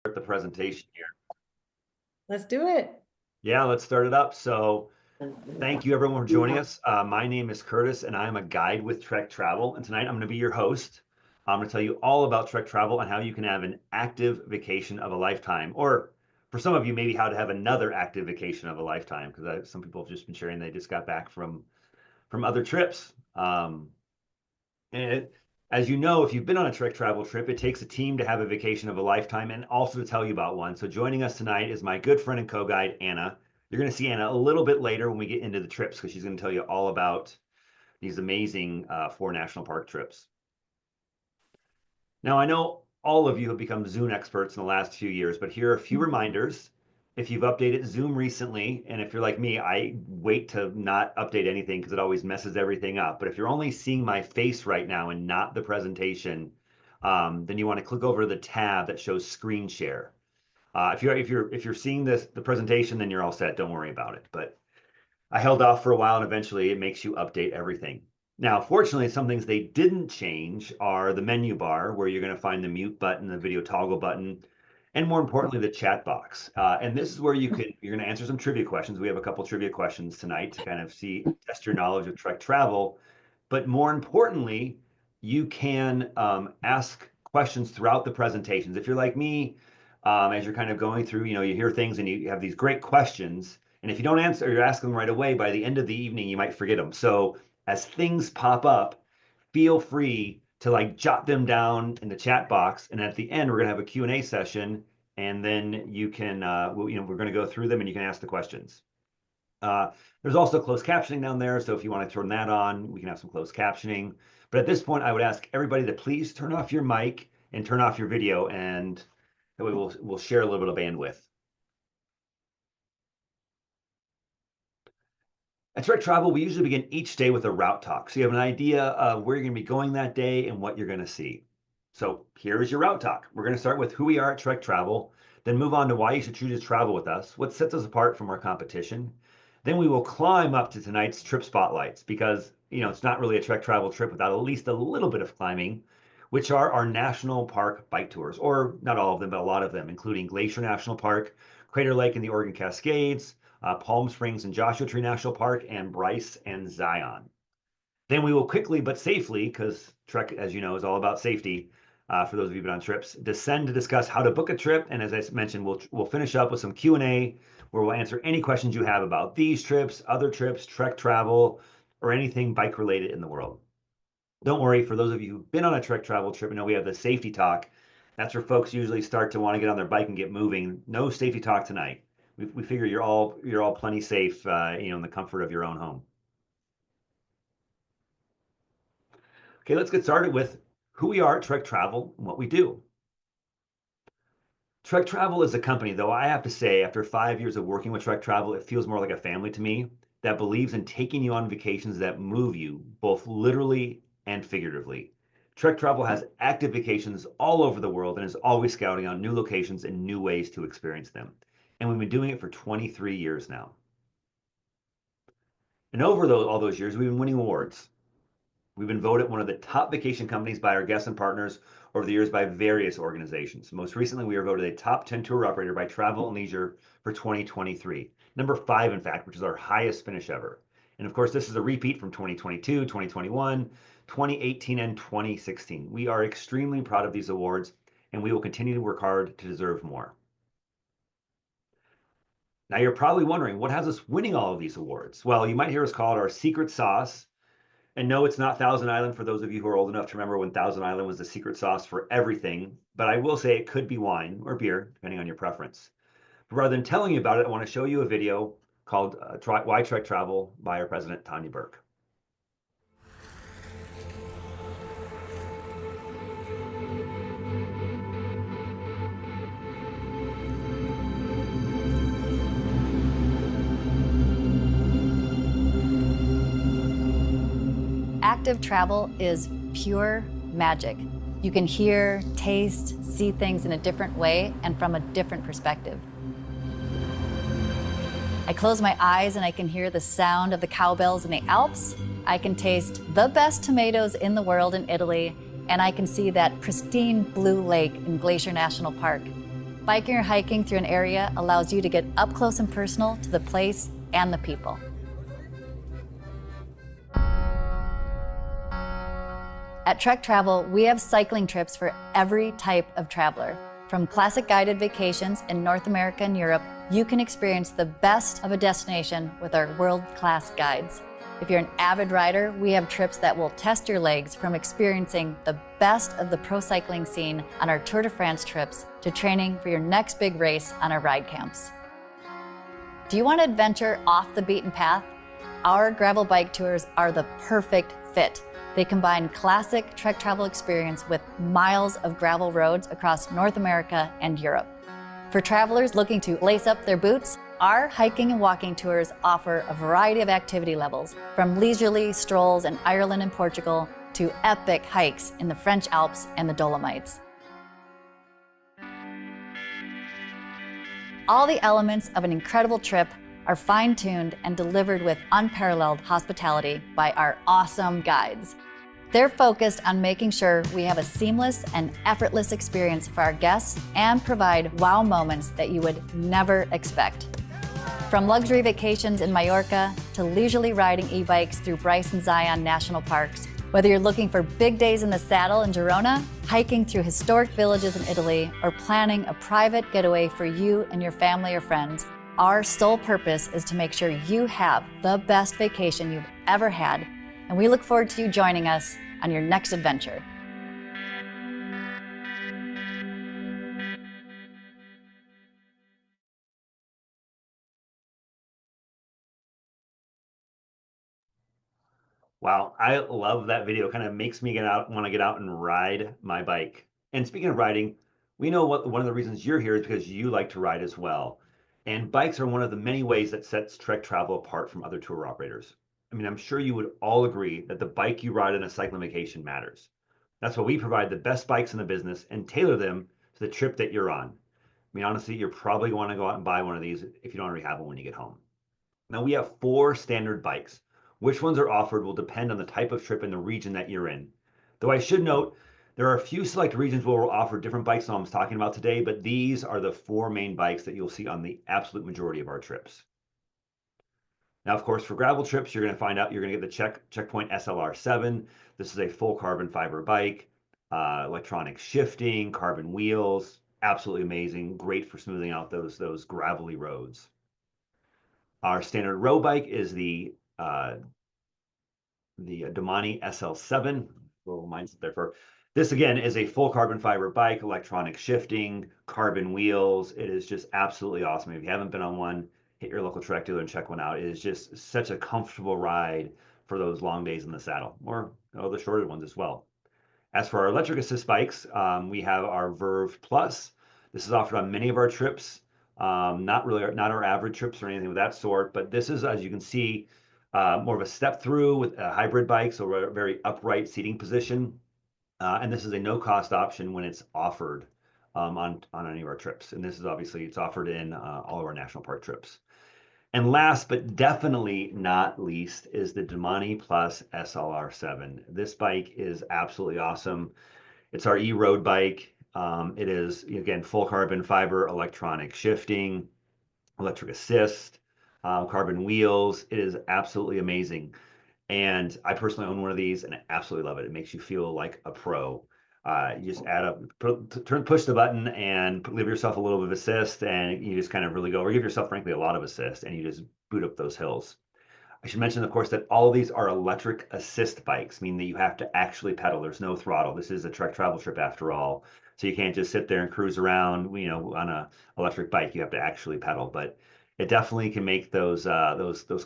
The presentation here. Let's do it. Yeah, let's start it up. So thank you everyone for joining us. My name is Curtis and I'm a guide with Trek Travel. And tonight I'm going to be your host. I'm going to tell you all about Trek Travel and how you can have an active vacation of a lifetime. Or for some of you, maybe how to have another active vacation of a lifetime. Because some people have just been sharing they just got back from other trips. And as you know, if you've been on a Trek travel trip, it takes a team to have a vacation of a lifetime and also to tell you about one. So joining us tonight is my good friend and co-guide, Anna. You're going to see Anna a little bit later when we get into the trips because she's going to tell you all about these amazing 4 national park trips. Now, I know all of you have become Zoom experts in the last few years, but here are a few reminders. If you've updated Zoom recently, and if you're like me, I wait to not update anything because it always messes everything up. But if you're only seeing my face right now and not the presentation, then you want to click over to the tab that shows screen share. If you're seeing the presentation, then you're all set. Don't worry about it. But I held off for a while, and eventually it makes you update everything. Now, fortunately, some things they didn't change are the menu bar, where you're going to find the mute button, the video toggle button, and more importantly, the chat box. And this is where you're going to answer some trivia questions. We have a couple trivia questions tonight to kind of test your knowledge of Trek travel. But more importantly, you can ask questions throughout the presentations. If you're like me, as you're kind of going through, you hear things and you have these great questions. And if you don't answer or you ask them right away, by the end of the evening, you might forget them. So as things pop up, feel free to like jot them down in the chat box. And at the end, we're gonna have a Q&A session, and then you can, we're gonna go through them and you can ask the questions. There's also closed captioning down there. So if you want to turn that on, we can have some closed captioning. But at this point, I would ask everybody to please turn off your mic and turn off your video, and that way we'll share a little bit of bandwidth. At Trek Travel, we usually begin each day with a route talk. So you have an idea of where you're going to be going that day and what you're going to see. So here is your route talk. We're going to start with who we are at Trek Travel, then move on to why you should choose to travel with us, what sets us apart from our competition. Then we will climb up to tonight's trip spotlights because, it's not really a Trek Travel trip without at least a little bit of climbing, which are our national park bike tours, or not all of them, but a lot of them, including Glacier National Park, Crater Lake in the Oregon Cascades, Palm Springs and Joshua Tree National Park, and Bryce and Zion. Then we will quickly but safely, because Trek, as you know, is all about safety for those of you who've been on trips, descend to discuss how to book a trip. And as I mentioned, we'll finish up with some Q&A where we'll answer any questions you have about these trips, other trips, Trek travel, or anything bike related in the world. Don't worry, for those of you who've been on a Trek travel trip, we have the safety talk. That's where folks usually start to want to get on their bike and get moving. No safety talk tonight. We figure you're all plenty safe, in the comfort of your own home. Okay, let's get started with who we are at Trek Travel and what we do. Trek Travel is a company, though I have to say, after 5 years of working with Trek Travel, it feels more like a family to me that believes in taking you on vacations that move you, both literally and figuratively. Trek Travel has active vacations all over the world and is always scouting out new locations and new ways to experience them. And we've been doing it for 23 years now. And over all those years, we've been winning awards. We've been voted one of the top vacation companies by our guests and partners over the years by various organizations. Most recently, we were voted a top 10 tour operator by Travel and Leisure for 2023. Number 5, in fact, which is our highest finish ever. And of course, this is a repeat from 2022, 2021, 2018, and 2016. We are extremely proud of these awards, and we will continue to work hard to deserve more. Now, you're probably wondering, what has us winning all of these awards? Well, you might hear us call it our secret sauce. And no, it's not Thousand Island for those of you who are old enough to remember when Thousand Island was the secret sauce for everything. But I will say it could be wine or beer, depending on your preference. But rather than telling you about it, I want to show you a video called Why Trek Travel by our president, Tanya Burke. Active travel is pure magic. You can hear, taste, see things in a different way and from a different perspective. I close my eyes and I can hear the sound of the cowbells in the Alps. I can taste the best tomatoes in the world in Italy, and I can see that pristine blue lake in Glacier National Park. biking or hiking through an area allows you to get up close and personal to the place and the people. At Trek Travel, we have cycling trips for every type of traveler. From classic guided vacations in North America and Europe, you can experience the best of a destination with our world-class guides. If you're an avid rider, we have trips that will test your legs, from experiencing the best of the pro cycling scene on our Tour de France trips to training for your next big race on our ride camps. Do you want to adventure off the beaten path? Our gravel bike tours are the perfect fit. They combine classic Trek Travel experience with miles of gravel roads across North America and Europe. For travelers looking to lace up their boots, our hiking and walking tours offer a variety of activity levels, from leisurely strolls in Ireland and Portugal to epic hikes in the French Alps and the Dolomites. All the elements of an incredible trip are fine-tuned and delivered with unparalleled hospitality by our awesome guides. They're focused on making sure we have a seamless and effortless experience for our guests and provide wow moments that you would never expect. From luxury vacations in Mallorca to leisurely riding e-bikes through Bryce and Zion national parks, whether you're looking for big days in the saddle in Girona, hiking through historic villages in Italy, or planning a private getaway for you and your family or friends, our sole purpose is to make sure you have the best vacation you've ever had, and we look forward to you joining us on your next adventure. Wow, I love that video. Kind of makes me want to get out and ride my bike. And speaking of riding, we know one of the reasons you're here is because you like to ride as well. And bikes are one of the many ways that sets Trek Travel apart from other tour operators. I mean, I'm sure you would all agree that the bike you ride on a cycling vacation matters. That's why we provide the best bikes in the business and tailor them to the trip that you're on. I mean, honestly, you're probably going to go out and buy one of these if you don't already have one when you get home. Now, we have 4 standard bikes. Which ones are offered will depend on the type of trip and the region that you're in. Though I should note, there are a few select regions where we'll offer different bikes than I'm talking about today, but these are the 4 main bikes that you'll see on the absolute majority of our trips. Now, of course, for gravel trips, you're going to find out you're going to get the Checkpoint SLR7. This is a full carbon fiber bike, electronic shifting, carbon wheels, absolutely amazing, great for smoothing out those gravelly roads. Our standard road bike is the Domani SL7. Little mindset there for this. Again, is a full carbon fiber bike, electronic shifting, carbon wheels. It is just absolutely awesome. If you haven't been on one, hit your local Trek dealer and check one out. It is just such a comfortable ride for those long days in the saddle, or the shorter ones as well. As for our electric assist bikes, we have our Verve Plus. This is offered on many of our trips. Not our average trips or anything of that sort, but this is, as you can see, more of a step through with a hybrid bike, so a very upright seating position. And this is a no-cost option when it's offered on any of our trips. And this is obviously, it's offered in all of our national park trips. And last but definitely not least is the Domani Plus SLR7. This bike is absolutely awesome. It's our e-road bike. It is, again, full carbon fiber, electronic shifting, electric assist, carbon wheels. It is absolutely amazing. And I personally own one of these and I absolutely love it. It makes you feel like a pro. You just push the button and give yourself a little bit of assist, and you just kind of really go, or give yourself, frankly, a lot of assist, and you just boot up those hills. I should mention, of course, that all of these are electric assist bikes, meaning that you have to actually pedal. There's no throttle. This is a Trek travel trip after all. So you can't just sit there and cruise around, on a electric bike. You have to actually pedal. But it definitely can make those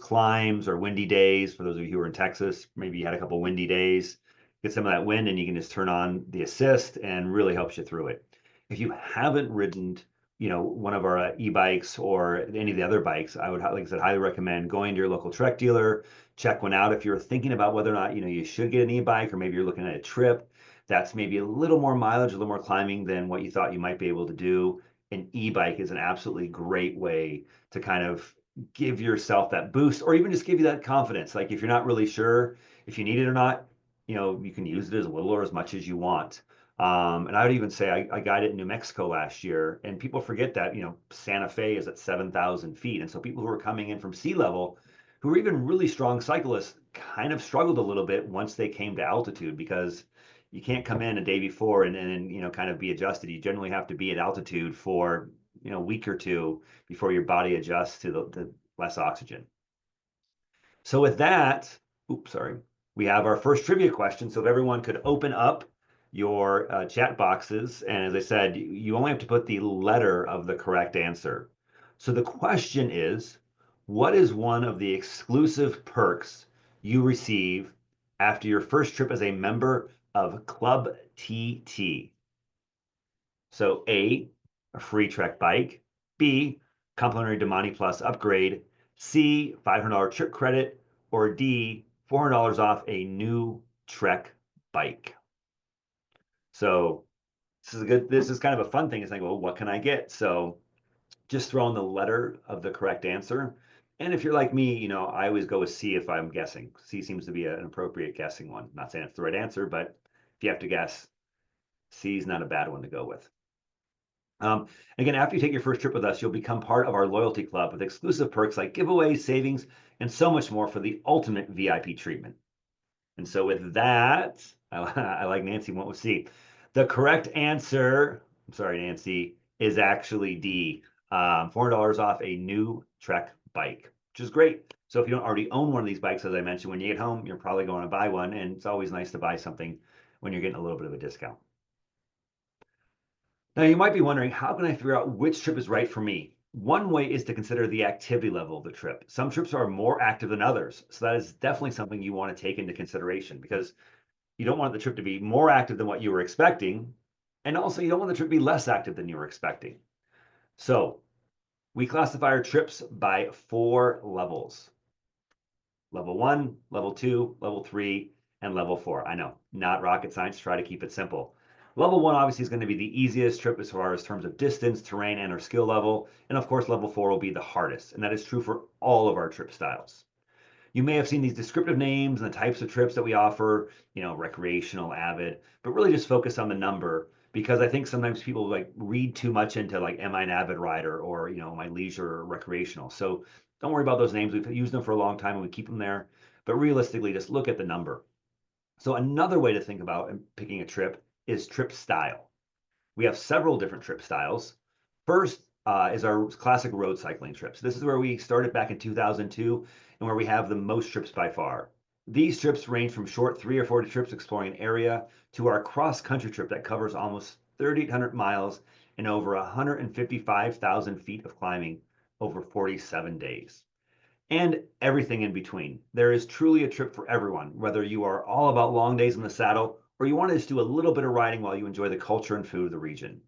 climbs or windy days. For those of you who are in Texas, maybe you had a couple windy days, get some of that wind and you can just turn on the assist and really helps you through it. If you haven't ridden one of our e-bikes or any of the other bikes, I would, like I said, highly recommend going to your local Trek dealer, check one out. If you're thinking about whether or not, you should get an e-bike, or maybe you're looking at a trip that's maybe a little more mileage, a little more climbing than what you thought you might be able to do, an e-bike is an absolutely great way to kind of give yourself that boost, or even just give you that confidence. Like if you're not really sure if you need it or not, you can use it as little or as much as you want. And I would even say I guided in New Mexico last year, and people forget that, Santa Fe is at 7,000 feet. And so people who are coming in from sea level, who are even really strong cyclists, kind of struggled a little bit once they came to altitude because you can't come in a day before and kind of be adjusted. You generally have to be at altitude for, a week or two before your body adjusts to the less oxygen. So with that, oops, sorry, we have our first trivia question. So if everyone could open up your chat boxes, and as I said, you only have to put the letter of the correct answer. So the question is, what is one of the exclusive perks you receive after your first trip as a member of Club TT? So a free Trek bike, B, complimentary Damani Plus upgrade, C, $500 trip credit, or D, $400 off a new Trek bike. So this is kind of a fun thing. It's like, well, what can I get? So just throw in the letter of the correct answer. And if you're like me, I always go with C if I'm guessing. C seems to be an appropriate guessing one. Not saying it's the right answer, but if you have to guess, C is not a bad one to go with. Again, after you take your first trip with us, you'll become part of our loyalty club with exclusive perks like giveaways, savings, and so much more for the ultimate VIP treatment. And so with that, I like Nancy went with C. The correct answer, I'm sorry, Nancy, is actually D. $400 off a new Trek bike, which is great. So if you don't already own one of these bikes, as I mentioned, when you get home, you're probably going to buy one. And it's always nice to buy something when you're getting a little bit of a discount. Now, you might be wondering, how can I figure out which trip is right for me? One way is to consider the activity level of the trip. Some trips are more active than others. So that is definitely something you want to take into consideration because you don't want the trip to be more active than what you were expecting. And also, you don't want the trip to be less active than you were expecting. So we classify our trips by 4 levels: level 1, level 2, level 3, and level 4. I know, not rocket science, try to keep it simple. Level 1 obviously is going to be the easiest trip as far as terms of distance, terrain, and our skill level. And of course, level 4 will be the hardest. And that is true for all of our trip styles. You may have seen these descriptive names and the types of trips that we offer, recreational, avid, but really just focus on the number because I think sometimes people like read too much into like, am I an avid rider or, my leisure or recreational. So don't worry about those names. We've used them for a long time and we keep them there, but realistically, just look at the number. So another way to think about picking a trip is trip style. We have several different trip styles. First is our classic road cycling trips. This is where we started back in 2002 and where we have the most trips by far. These trips range from short 3 or 4 trips exploring an area to our cross-country trip that covers almost 3,800 miles and over 155,000 feet of climbing over 47 days. And everything in between. There is truly a trip for everyone, whether you are all about long days in the saddle or you want to just do a little bit of riding while you enjoy the culture and food of the region.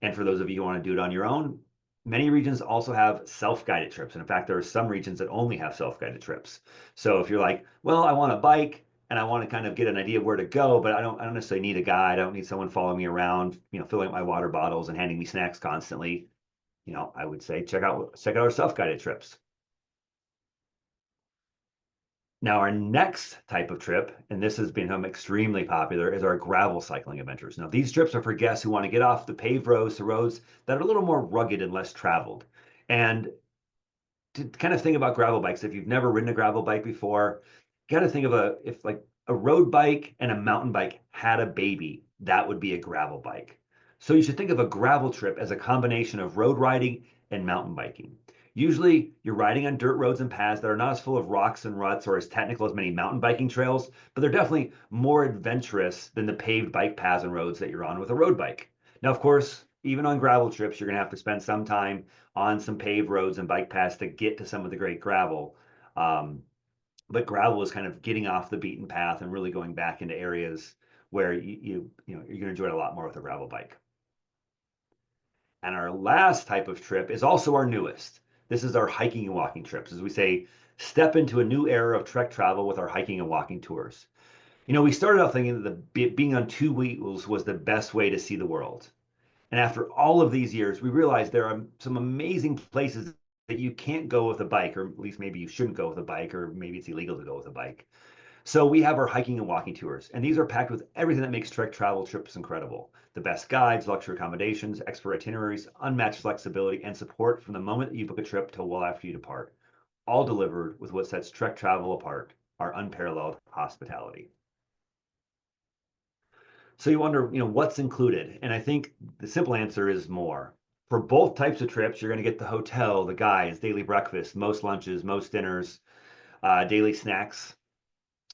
And for those of you who want to do it on your own, many regions also have self-guided trips. And in fact, there are some regions that only have self-guided trips. So if you're like, well, I want a bike and I want to kind of get an idea of where to go, but I don't necessarily need a guide. I don't need someone following me around, filling up my water bottles and handing me snacks constantly. I would say check out our self-guided trips. Now, our next type of trip, and this has become extremely popular, is our gravel cycling adventures. Now, these trips are for guests who want to get off the paved roads to roads that are a little more rugged and less traveled. And to kind of think about gravel bikes, if you've never ridden a gravel bike before, you got to think of if like a road bike and a mountain bike had a baby, that would be a gravel bike. So you should think of a gravel trip as a combination of road riding and mountain biking. Usually you're riding on dirt roads and paths that are not as full of rocks and ruts or as technical as many mountain biking trails, but they're definitely more adventurous than the paved bike paths and roads that you're on with a road bike. Now, of course, even on gravel trips, you're going to have to spend some time on some paved roads and bike paths to get to some of the great gravel. But gravel is kind of getting off the beaten path and really going back into areas where you're going to enjoy it a lot more with a gravel bike. And our last type of trip is also our newest. This is our hiking and walking trips. As we say, step into a new era of trek travel with our hiking and walking tours. We started out thinking that being on 2 wheels was the best way to see the world. And after all of these years, we realized there are some amazing places that you can't go with a bike, or at least maybe you shouldn't go with a bike, or maybe it's illegal to go with a bike. So we have our hiking and walking tours, and these are packed with everything that makes Trek travel trips incredible. The best guides, luxury accommodations, expert itineraries, unmatched flexibility, and support from the moment that you book a trip till well after you depart, all delivered with what sets Trek travel apart, our unparalleled hospitality. So you wonder, what's included? And I think the simple answer is more. For both types of trips, you're going to get the hotel, the guides, daily breakfast, most lunches, most dinners, daily snacks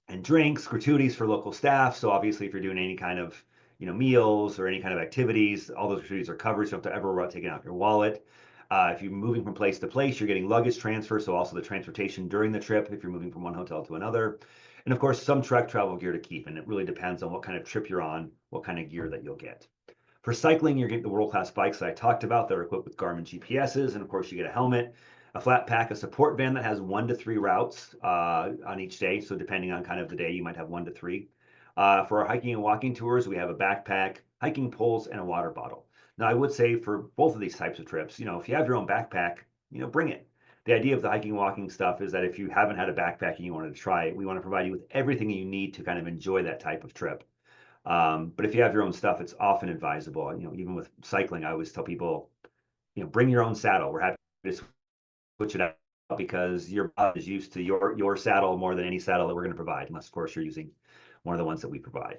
and drinks, gratuities for local staff. So obviously, if you're doing any kind of meals or any kind of activities, all those gratuities are covered. So you don't have to ever worry about taking out your wallet. If you're moving from place to place, you're getting luggage transfer. So also the transportation during the trip if you're moving from one hotel to another. And of course, some Trek travel gear to keep. And it really depends on what kind of trip you're on, what kind of gear that you'll get. For cycling, you're getting the world-class bikes that I talked about that are equipped with Garmin GPSs. And of course, you get a helmet, a flat pack, a support van that has 1 to 3 routes on each day. So depending on kind of the day, you might have 1 to 3. For our hiking and walking tours, we have a backpack, hiking poles, and a water bottle. Now, I would say for both of these types of trips, if you have your own backpack, bring it. The idea of the hiking and walking stuff is that if you haven't had a backpack and you wanted to try it, we want to provide you with everything you need to kind of enjoy that type of trip. But if you have your own stuff, it's often advisable. Even with cycling, I always tell people, bring your own saddle. We're happy to switch it out because your body is used to your saddle more than any saddle that we're going to provide, unless of course you're using one of the ones that we provide.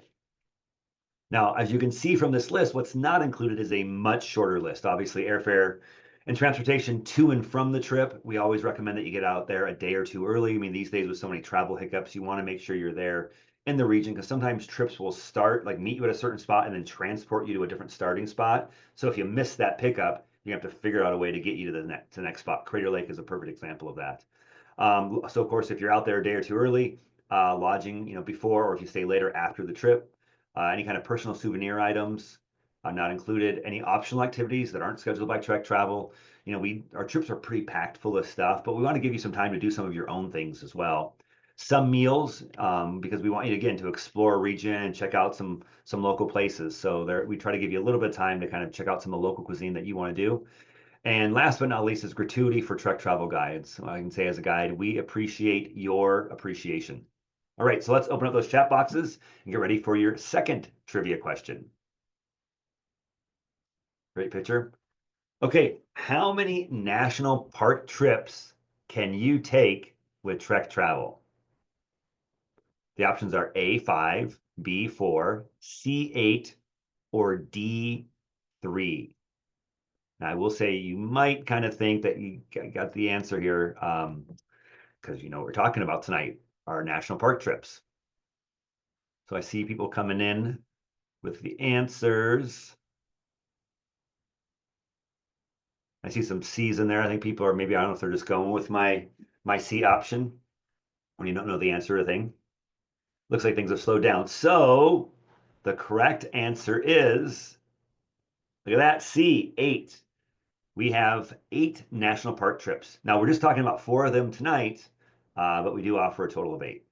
Now, as you can see from this list, what's not included is a much shorter list. Obviously, airfare and transportation to and from the trip. We always recommend that you get out there a day or two early. I mean, these days with so many travel hiccups, you want to make sure you're there in the region because sometimes trips will start, like meet you at a certain spot and then transport you to a different starting spot. So if you miss that pickup, you have to figure out a way to get you to the next spot. Crater Lake is a perfect example of that. So of course, if you're out there a day or two early, lodging, before, or if you stay later after the trip, any kind of personal souvenir items, not included. Any optional activities that aren't scheduled by Trek Travel. Our trips are pretty packed full of stuff, but we want to give you some time to do some of your own things as well. Some meals, because we want you again to explore a region and check out some local places. So there, we try to give you a little bit of time to kind of check out some of the local cuisine that you want to do. And last but not least is gratuity for Trek Travel guides. So I can say as a guide, we appreciate your appreciation. All right, so let's open up those chat boxes and get ready for your second trivia question. Great picture. Okay, how many national park trips can you take with Trek Travel? The options are A5, B4, C8, or D3. Now, I will say you might kind of think that you got the answer here because you know what we're talking about tonight, our national park trips. So I see people coming in with the answers. I see some C's in there. I think people are maybe, I don't know if they're just going with my C option when you don't know the answer to a thing. Looks like things have slowed down. So the correct answer is, look at that, C, 8. We have 8 national park trips. Now we're just talking about 4 of them tonight, but we do offer a total of 8.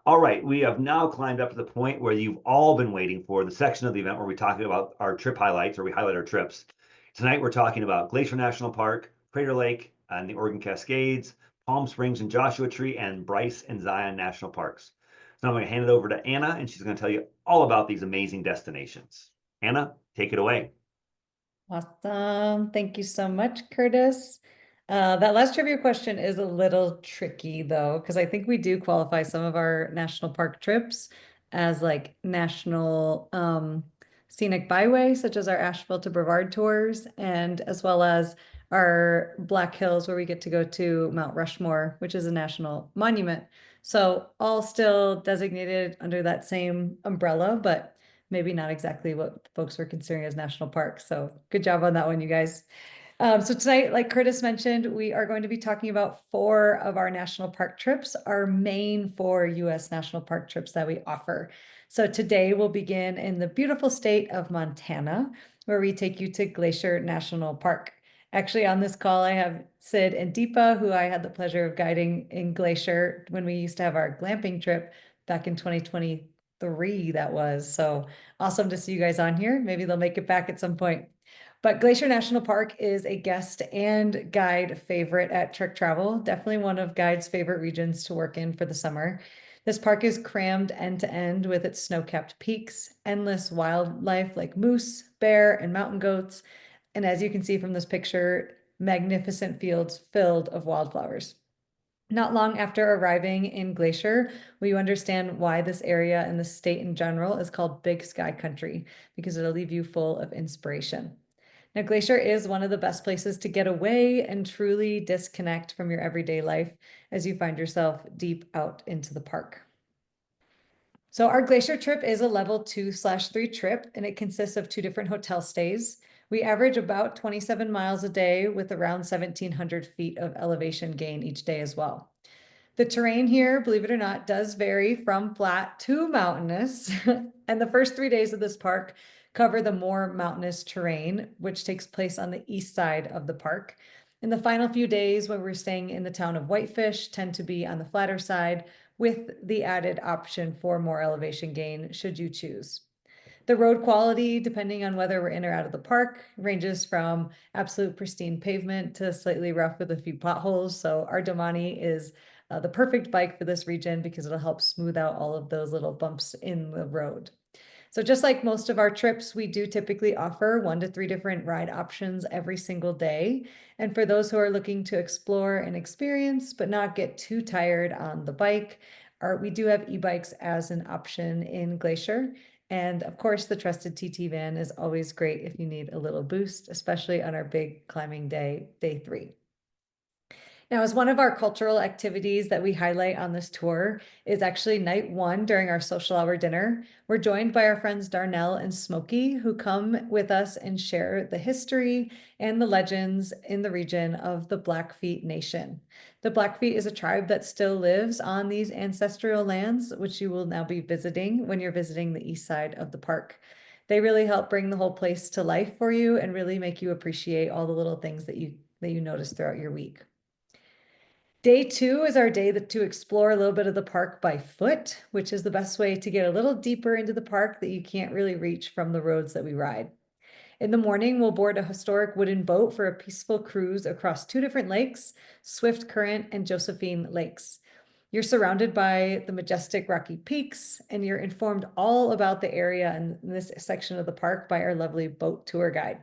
All right, we have now climbed up to the point where you've all been waiting for, the section of the event where we talk about our trip highlights, or we highlight our trips. Tonight we're talking about Glacier National Park, Crater Lake and the Oregon Cascades, Palm Springs and Joshua Tree, and Bryce and Zion National Parks. So I'm going to hand it over to Anna, and she's going to tell you all about these amazing destinations. Anna, take it away. Awesome. Thank you so much, Curtis. That last trivia question is a little tricky though, because I think we do qualify some of our national park trips as like national scenic byway, such as our Asheville to Brevard tours, and as well as our Black Hills, where we get to go to Mount Rushmore, which is a national monument. So all still designated under that same umbrella, but maybe not exactly what folks were considering as national parks. So good job on that one, you guys. So tonight, like Curtis mentioned, we are going to be talking about 4 of our national park trips, our main 4 US national park trips that we offer. So today we'll begin in the beautiful state of Montana, where we take you to Glacier National Park. Actually, on this call, I have Sid and Deepa, who I had the pleasure of guiding in Glacier when we used to have our glamping trip back in 2023, that was. So awesome to see you guys on here. Maybe they'll make it back at some point. But Glacier National Park is a guest and guide favorite at Trek Travel, definitely one of guides' favorite regions to work in for the summer. This park is crammed end to end with its snow-capped peaks, endless wildlife like moose, bear, and mountain goats, and as you can see from this picture, magnificent fields filled of wildflowers. Not long after arriving in Glacier, we understand why this area and the state in general is called Big Sky Country, because it'll leave you full of inspiration. Now, Glacier is one of the best places to get away and truly disconnect from your everyday life as you find yourself deep out into the park. So our Glacier trip is a level 2/3 trip, and it consists of 2 different hotel stays. We average about 27 miles a day with around 1,700 feet of elevation gain each day as well. The terrain here, believe it or not, does vary from flat to mountainous. And the first 3 days of this park cover the more mountainous terrain, which takes place on the east side of the park. And the final few days when we're staying in the town of Whitefish tend to be on the flatter side with the added option for more elevation gain should you choose. The road quality, depending on whether we're in or out of the park, ranges from absolute pristine pavement to slightly rough with a few potholes. So our Domani is the perfect bike for this region because it'll help smooth out all of those little bumps in the road. So just like most of our trips, we do typically offer 1 to 3 different ride options every single day. And for those who are looking to explore and experience, but not get too tired on the bike, we do have e-bikes as an option in Glacier. And of course, the trusted TT van is always great if you need a little boost, especially on our big climbing day, day 3. Now, as one of our cultural activities that we highlight on this tour is actually night 1 during our social hour dinner. We're joined by our friends Darnell and Smokey, who come with us and share the history and the legends in the region of the Blackfeet Nation. The Blackfeet is a tribe that still lives on these ancestral lands, which you will now be visiting when you're visiting the east side of the park. They really help bring the whole place to life for you and really make you appreciate all the little things that you notice throughout your week. Day 2 is our day to explore a little bit of the park by foot, which is the best way to get a little deeper into the park that you can't really reach from the roads that we ride. In the morning, we'll board a historic wooden boat for a peaceful cruise across 2 different lakes, Swift Current and Josephine Lakes. You're surrounded by the majestic rocky peaks, and you're informed all about the area in this section of the park by our lovely boat tour guide.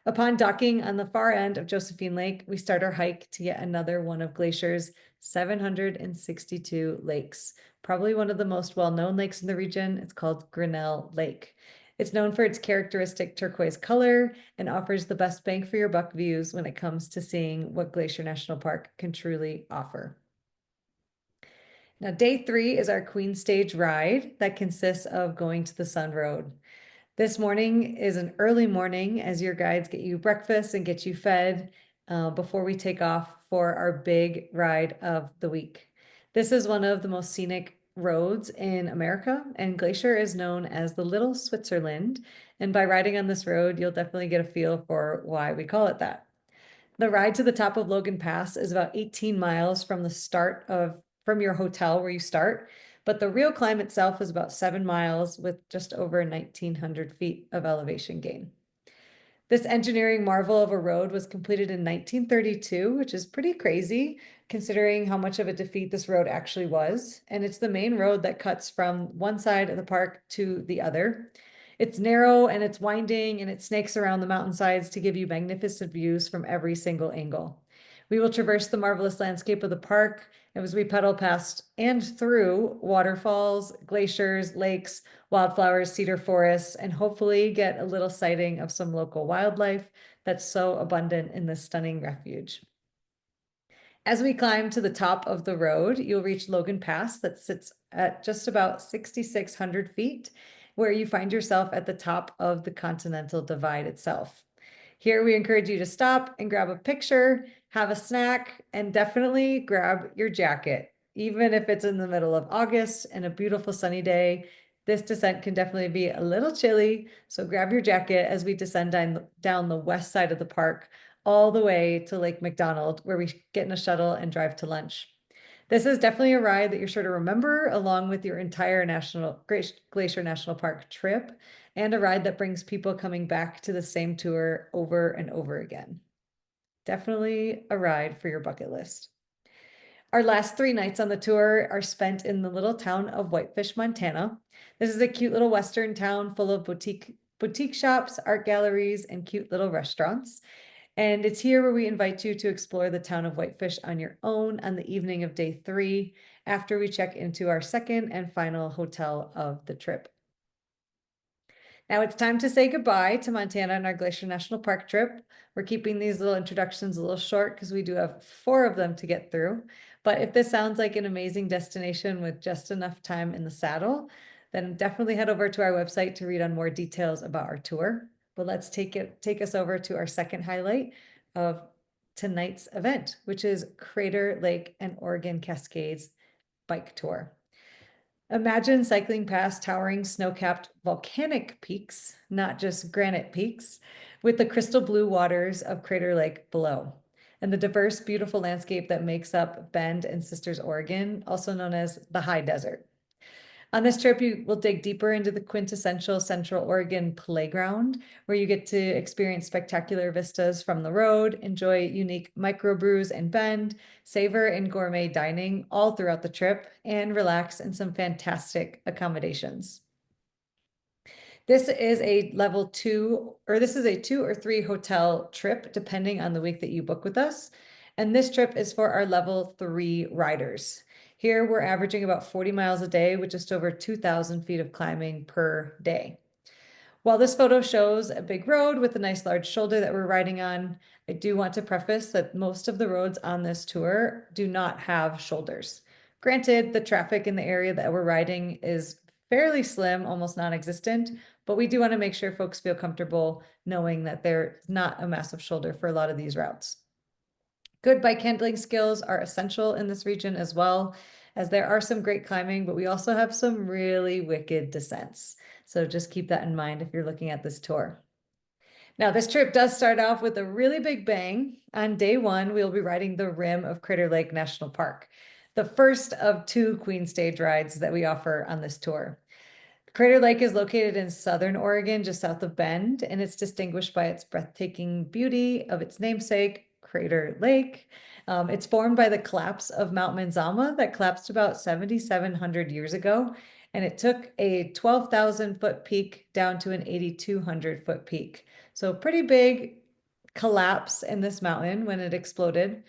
Upon docking on the far end of Josephine Lake, we start our hike to yet another one of Glacier's 762 lakes. Probably one of the most well-known lakes in the region. It's called Grinnell Lake. It's known for its characteristic turquoise color and offers the best bang for your buck views when it comes to seeing what Glacier National Park can truly offer. Now, day 3 is our Queen Stage ride that consists of going to the Sun Road. This morning is an early morning as your guides get you breakfast and get you fed before we take off for our big ride of the week. This is one of the most scenic roads in America, and Glacier is known as the Little Switzerland. And by riding on this road, you'll definitely get a feel for why we call it that. The ride to the top of Logan Pass is about 18 miles from your hotel where you start, but the real climb itself is about 7 miles with just over 1,900 feet of elevation gain. This engineering marvel of a road was completed in 1932, which is pretty crazy considering how much of a defeat this road actually was. And it's the main road that cuts from one side of the park to the other. It's narrow and it's winding and it snakes around the mountainsides to give you magnificent views from every single angle. We will traverse the marvelous landscape of the park as we pedal past and through waterfalls, glaciers, lakes, wildflowers, cedar forests, and hopefully get a little sighting of some local wildlife that's so abundant in this stunning refuge. As we climb to the top of the road, you'll reach Logan Pass that sits at just about 6,600 feet, where you find yourself at the top of the Continental Divide itself. Here we encourage you to stop and grab a picture, have a snack, and definitely grab your jacket. Even if it's in the middle of August and a beautiful sunny day, this descent can definitely be a little chilly, so grab your jacket as we descend down the west side of the park all the way to Lake McDonald, where we get in a shuttle and drive to lunch. This is definitely a ride that you're sure to remember, along with your entire Glacier National Park trip, and a ride that brings people coming back to the same tour over and over again. Definitely a ride for your bucket list. Our last 3 nights on the tour are spent in the little town of Whitefish, Montana. This is a cute little Western town full of boutique shops, art galleries, and cute little restaurants. And it's here where we invite you to explore the town of Whitefish on your own on the evening of day 3, after we check into our second and final hotel of the trip. Now it's time to say goodbye to Montana and our Glacier National Park trip. We're keeping these little introductions a little short because we do have 4 of them to get through. But if this sounds like an amazing destination with just enough time in the saddle, then definitely head over to our website to read on more details about our tour. But let's take us over to our second highlight of tonight's event, which is Crater Lake and Oregon Cascades bike tour. Imagine cycling past towering snow-capped volcanic peaks, not just granite peaks, with the crystal blue waters of Crater Lake below, and the diverse, beautiful landscape that makes up Bend and Sisters, Oregon, also known as the High Desert. On this trip, you will dig deeper into the quintessential Central Oregon playground, where you get to experience spectacular vistas from the road, enjoy unique microbrews and Bend, savor in gourmet dining all throughout the trip, and relax in some fantastic accommodations. This is a level 2, or this is a 2 or 3 hotel trip, depending on the week that you book with us. And this trip is for our level 3 riders. Here, we're averaging about 40 miles a day with just over 2,000 feet of climbing per day. While this photo shows a big road with a nice large shoulder that we're riding on, I do want to preface that most of the roads on this tour do not have shoulders. Granted, the traffic in the area that we're riding is fairly slim, almost non-existent, but we do want to make sure folks feel comfortable knowing that there's not a massive shoulder for a lot of these routes. Good bike handling skills are essential in this region as well, as there are some great climbing, but we also have some really wicked descents. So just keep that in mind if you're looking at this tour. Now, this trip does start off with a really big bang. On day 1, we'll be riding the rim of Crater Lake National Park, the first of 2 Queen Stage rides that we offer on this tour. Crater Lake is located in southern Oregon, just south of Bend, and it's distinguished by its breathtaking beauty of its namesake, Crater Lake. It's formed by the collapse of Mount Manzama that collapsed about 7,700 years ago, and it took a 12,000-foot peak down to an 8,200-foot peak. So pretty big collapse in this mountain when it exploded.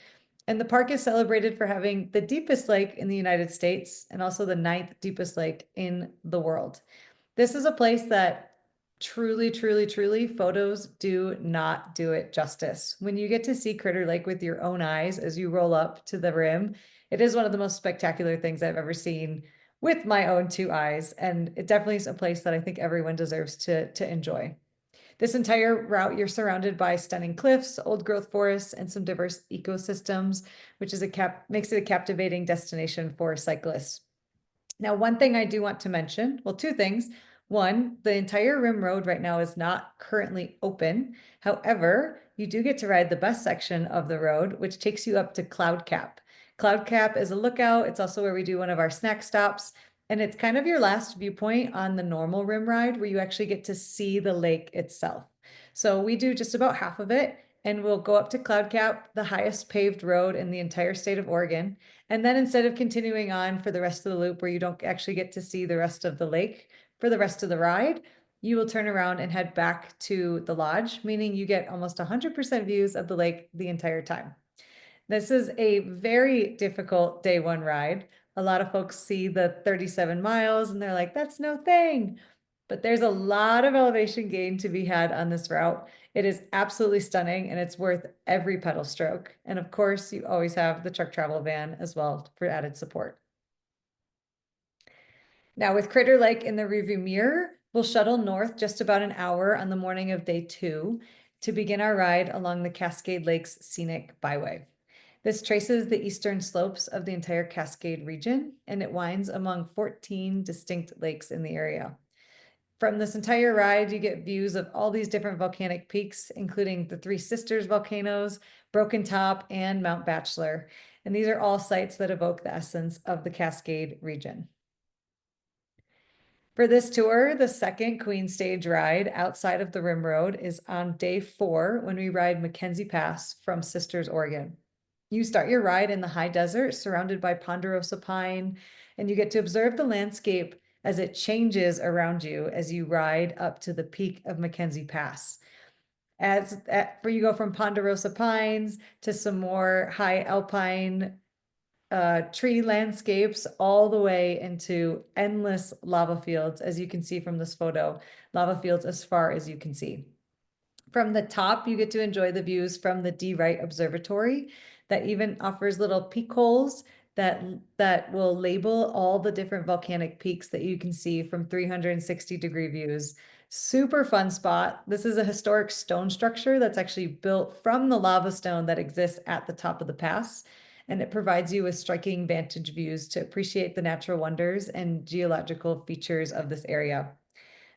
And the park is celebrated for having the deepest lake in the United States and also the 9th deepest lake in the world. This is a place that truly, truly, truly, photos do not do it justice. When you get to see Crater Lake with your own eyes as you roll up to the rim, it is one of the most spectacular things I've ever seen with my own 2 eyes. And it definitely is a place that I think everyone deserves to enjoy. This entire route, you're surrounded by stunning cliffs, old growth forests, and some diverse ecosystems, which is makes it a captivating destination for cyclists. Now, one thing I do want to mention, well, 2 things. One, the entire rim road right now is not currently open. However, you do get to ride the best section of the road, which takes you up to Cloud Cap. Cloud Cap is a lookout. It's also where we do one of our snack stops. And it's kind of your last viewpoint on the normal rim ride where you actually get to see the lake itself. So we do just about half of it, and we'll go up to Cloud Cap, the highest paved road in the entire state of Oregon. And then instead of continuing on for the rest of the loop where you don't actually get to see the rest of the lake for the rest of the ride, you will turn around and head back to the lodge, meaning you get almost 100% views of the lake the entire time. This is a very difficult day 1 ride. A lot of folks see the 37 miles and they're like, that's no thing. But there's a lot of elevation gain to be had on this route. It is absolutely stunning and it's worth every pedal stroke. And of course, you always have the truck travel van as well for added support. Now with Crater Lake in the rearview mirror, we'll shuttle north just about an hour on the morning of day 2 to begin our ride along the Cascade Lakes Scenic Byway. This traces the eastern slopes of the entire Cascade region, and it winds among 14 distinct lakes in the area. From this entire ride, you get views of all these different volcanic peaks, including the Three Sisters volcanoes, Broken Top, and Mount Bachelor. And these are all sites that evoke the essence of the Cascade region. For this tour, the second Queen Stage ride outside of the Rim Road is on day 4 when we ride Mackenzie Pass from Sisters, Oregon. You start your ride in the high desert surrounded by ponderosa pine, and you get to observe the landscape as it changes around you as you ride up to the peak of Mackenzie Pass. Where you go from ponderosa pines to some more high alpine tree landscapes all the way into endless lava fields, as you can see from this photo, lava fields as far as you can see. From the top, you get to enjoy the views from the D. Wright Observatory that even offers little peak holes that will label all the different volcanic peaks that you can see from 360-degree views. Super fun spot. This is a historic stone structure that's actually built from the lava stone that exists at the top of the pass, and it provides you with striking vantage views to appreciate the natural wonders and geological features of this area.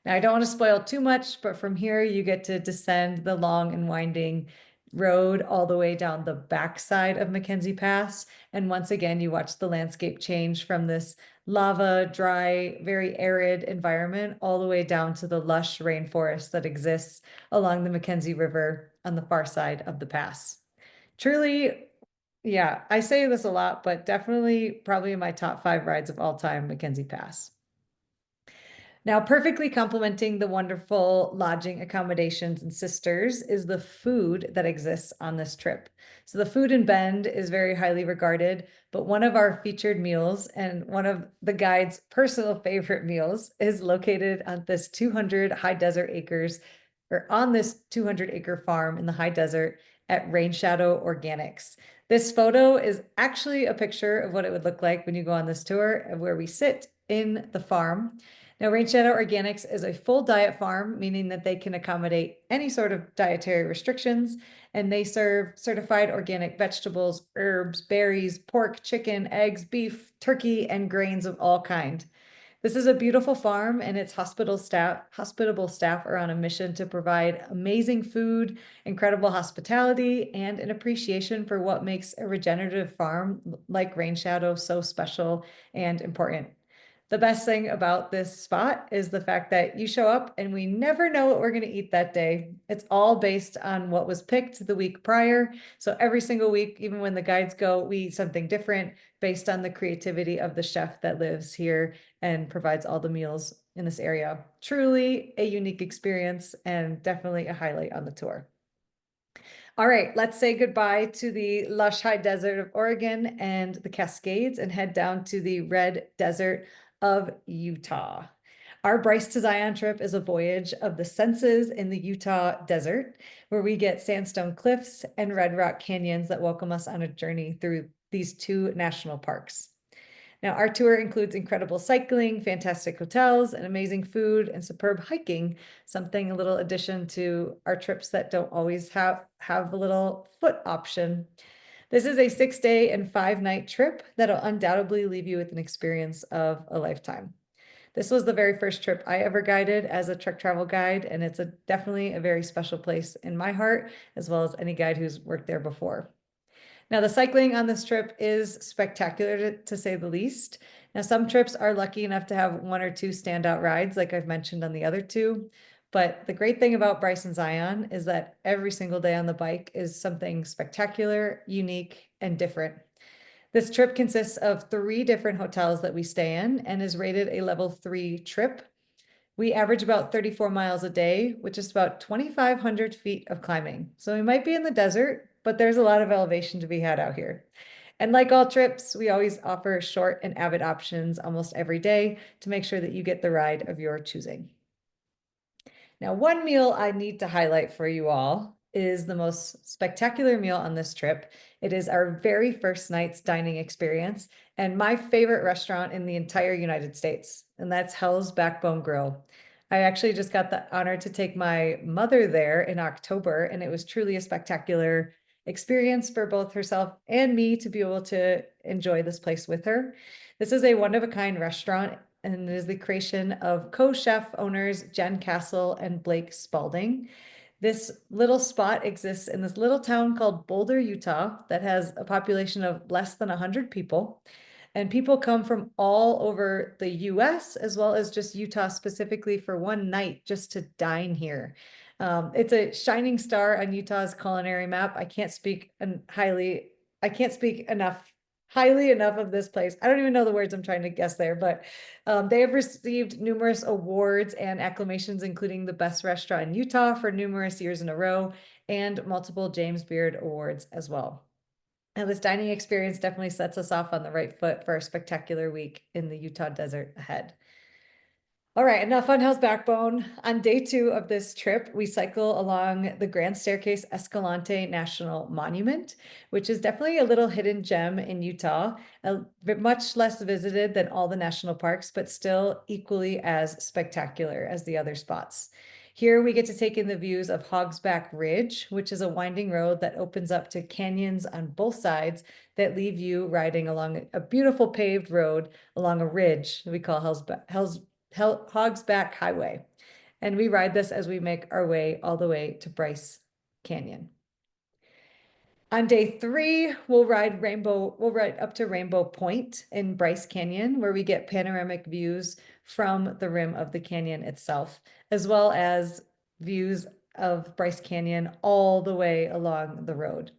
Now, I don't want to spoil too much, but from here you get to descend the long and winding road all the way down the backside of Mackenzie Pass. And once again, you watch the landscape change from this lava, dry, very arid environment all the way down to the lush rainforest that exists along the Mackenzie River on the far side of the pass. Truly, yeah, I say this a lot, but definitely probably in my top 5 rides of all time, Mackenzie Pass. Now, perfectly complementing the wonderful lodging accommodations in Sisters is the food that exists on this trip. So the food in Bend is very highly regarded, but one of our featured meals and one of the guide's personal favorite meals is located on this 200 high desert acres, or on this 200-acre farm in the high desert at Rain Shadow Organics. This photo is actually a picture of what it would look like when you go on this tour, of where we sit in the farm. Now, Rain Shadow Organics is a full diet farm, meaning that they can accommodate any sort of dietary restrictions, and they serve certified organic vegetables, herbs, berries, pork, chicken, eggs, beef, turkey, and grains of all kind. This is a beautiful farm, and its hospitable staff are on a mission to provide amazing food, incredible hospitality, and an appreciation for what makes a regenerative farm like Rain Shadow so special and important. The best thing about this spot is the fact that you show up and we never know what we're going to eat that day. It's all based on what was picked the week prior. So every single week, even when the guides go, we eat something different based on the creativity of the chef that lives here and provides all the meals in this area. Truly a unique experience and definitely a highlight on the tour. All right, let's say goodbye to the lush high desert of Oregon and the Cascades and head down to the red desert of Utah. Our Bryce to Zion trip is a voyage of the senses in the Utah desert, where we get sandstone cliffs and red rock canyons that welcome us on a journey through these 2 national parks. Now, our tour includes incredible cycling, fantastic hotels, and amazing food and superb hiking, something a little addition to our trips that don't always have a little foot option. This is a 6-day and 5-night trip that'll undoubtedly leave you with an experience of a lifetime. This was the very first trip I ever guided as a Trek Travel guide, and it's definitely a very special place in my heart, as well as any guide who's worked there before. Now, the cycling on this trip is spectacular, to say the least. Now, some trips are lucky enough to have 1 or 2 standout rides, like I've mentioned on the other 2. But the great thing about Bryce and Zion is that every single day on the bike is something spectacular, unique, and different. This trip consists of 3 different hotels that we stay in and is rated a level 3 trip. We average about 34 miles a day, which is about 2,500 feet of climbing. So we might be in the desert, but there's a lot of elevation to be had out here. And like all trips, we always offer short and avid options almost every day to make sure that you get the ride of your choosing. Now, one meal I need to highlight for you all is the most spectacular meal on this trip. It is our very first night's dining experience and my favorite restaurant in the entire United States, and that's Hell's Backbone Grill. I actually just got the honor to take my mother there in October, and it was truly a spectacular experience for both herself and me to be able to enjoy this place with her. This is a one-of-a-kind restaurant and it is the creation of co-chef owners Jen Castle and Blake Spalding. This little spot exists in this little town called Boulder, Utah, that has a population of less than 100 people. And people come from all over the US as well as just Utah specifically for one night just to dine here. It's a shining star on Utah's culinary map. I can't speak highly enough of this place. I don't even know the words I'm trying to guess there, but they have received numerous awards and acclamations, including the best restaurant in Utah for numerous years in a row and multiple James Beard Awards as well. Now, this dining experience definitely sets us off on the right foot for a spectacular week in the Utah desert ahead. All right, enough on Hell's Backbone. On day 2 of this trip, we cycle along the Grand Staircase Escalante National Monument, which is definitely a little hidden gem in Utah, much less visited than all the national parks, but still equally as spectacular as the other spots. Here we get to take in the views of Hogsback Ridge, which is a winding road that opens up to canyons on both sides that leave you riding along a beautiful paved road along a ridge that we call Hogsback Highway. And we ride this as we make our way all the way to Bryce Canyon. On day 3, we'll ride up to Rainbow Point in Bryce Canyon, where we get panoramic views from the rim of the canyon itself, as well as views of Bryce Canyon all the way along the road.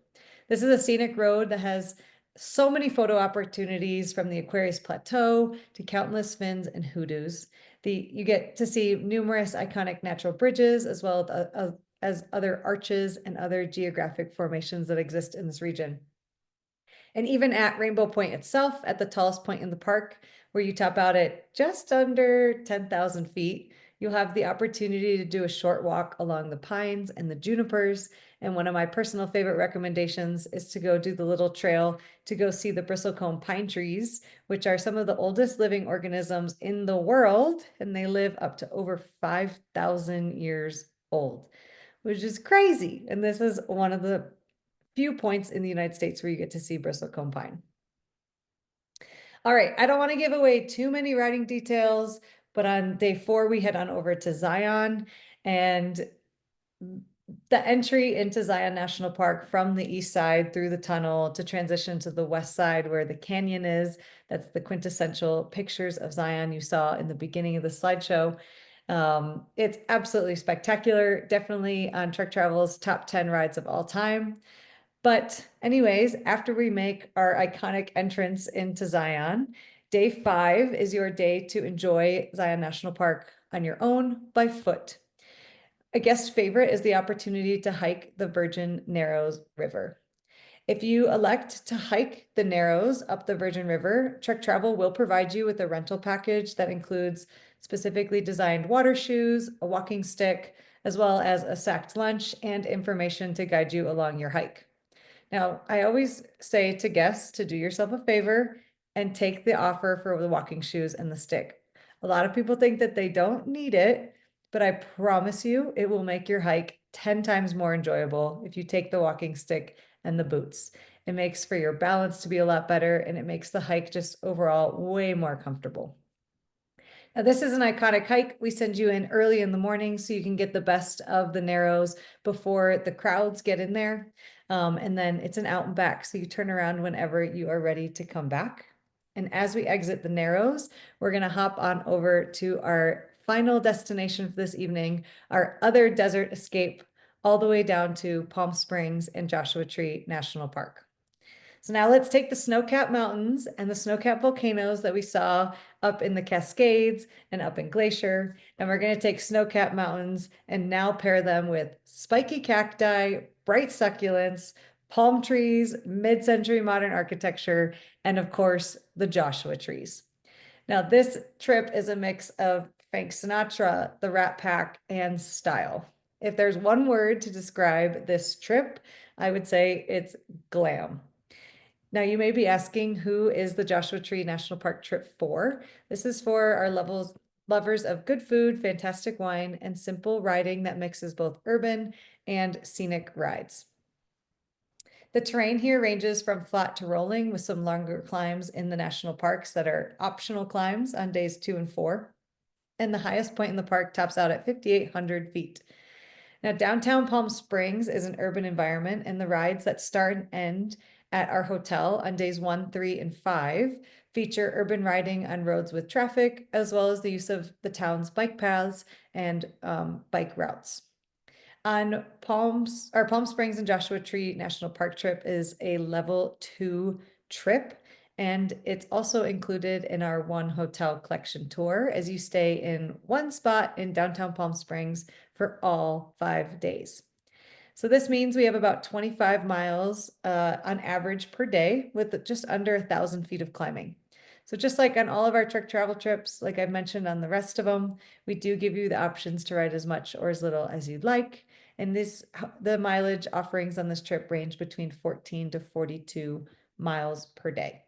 This is a scenic road that has so many photo opportunities, from the Aquarius Plateau to countless fins and hoodoos. You get to see numerous iconic natural bridges, as well as other arches and other geographic formations that exist in this region. And even at Rainbow Point itself, at the tallest point in the park, where you top out at just under 10,000 feet, you'll have the opportunity to do a short walk along the pines and the junipers. And one of my personal favorite recommendations is to go do the little trail to go see the bristlecone pine trees, which are some of the oldest living organisms in the world, and they live up to over 5,000 years old, which is crazy. And this is one of the few points in the United States where you get to see bristlecone pine. All right, I don't want to give away too many riding details, but on day 4, we head on over to Zion, and the entry into Zion National Park from the east side through the tunnel to transition to the west side where the canyon is. That's the quintessential pictures of Zion you saw in the beginning of the slideshow. It's absolutely spectacular, definitely on Trek Travel's top 10 rides of all time. But anyways, after we make our iconic entrance into Zion, day 5 is your day to enjoy Zion National Park on your own by foot. A guest favorite is the opportunity to hike the Virgin Narrows River. If you elect to hike the Narrows up the Virgin River, Trek Travel will provide you with a rental package that includes specifically designed water shoes, a walking stick, as well as a sacked lunch and information to guide you along your hike. Now, I always say to guests to do yourself a favor and take the offer for the walking shoes and the stick. A lot of people think that they don't need it, but I promise you it will make your hike 10 times more enjoyable if you take the walking stick and the boots. It makes for your balance to be a lot better, and it makes the hike just overall way more comfortable. Now, this is an iconic hike. We send you in early in the morning so you can get the best of the Narrows before the crowds get in there. And then it's an out and back, so you turn around whenever you are ready to come back. And as we exit the Narrows, we're going to hop on over to our final destination for this evening, our other desert escape, all the way down to Palm Springs and Joshua Tree National Park. So now let's take the snow-capped mountains and the snow-capped volcanoes that we saw up in the Cascades and up in Glacier, and we're going to take snow-capped mountains and now pair them with spiky cacti, bright succulents, palm trees, mid-century modern architecture, and of course, the Joshua trees. Now, this trip is a mix of Frank Sinatra, the Rat Pack, and style. If there's one word to describe this trip, I would say it's glam. Now, you may be asking, who is the Joshua Tree National Park trip for? This is for our lovers of good food, fantastic wine, and simple riding that mixes both urban and scenic rides. The terrain here ranges from flat to rolling with some longer climbs in the national parks that are optional climbs on days 2 and 4. And the highest point in the park tops out at 5,800 feet. Now, downtown Palm Springs is an urban environment, and the rides that start and end at our hotel on days 1, 3, and 5 feature urban riding on roads with traffic, as well as the use of the town's bike paths and bike routes. On Palm Springs and Joshua Tree National Park trip is a level 2 trip, and it's also included in our one hotel collection tour as you stay in one spot in downtown Palm Springs for all 5 days. So this means we have about 25 miles on average per day with just under 1,000 feet of climbing. So just like on all of our Trek travel trips, like I've mentioned on the rest of them, we do give you the options to ride as much or as little as you'd like. And the mileage offerings on this trip range between 14 to 42 miles per day.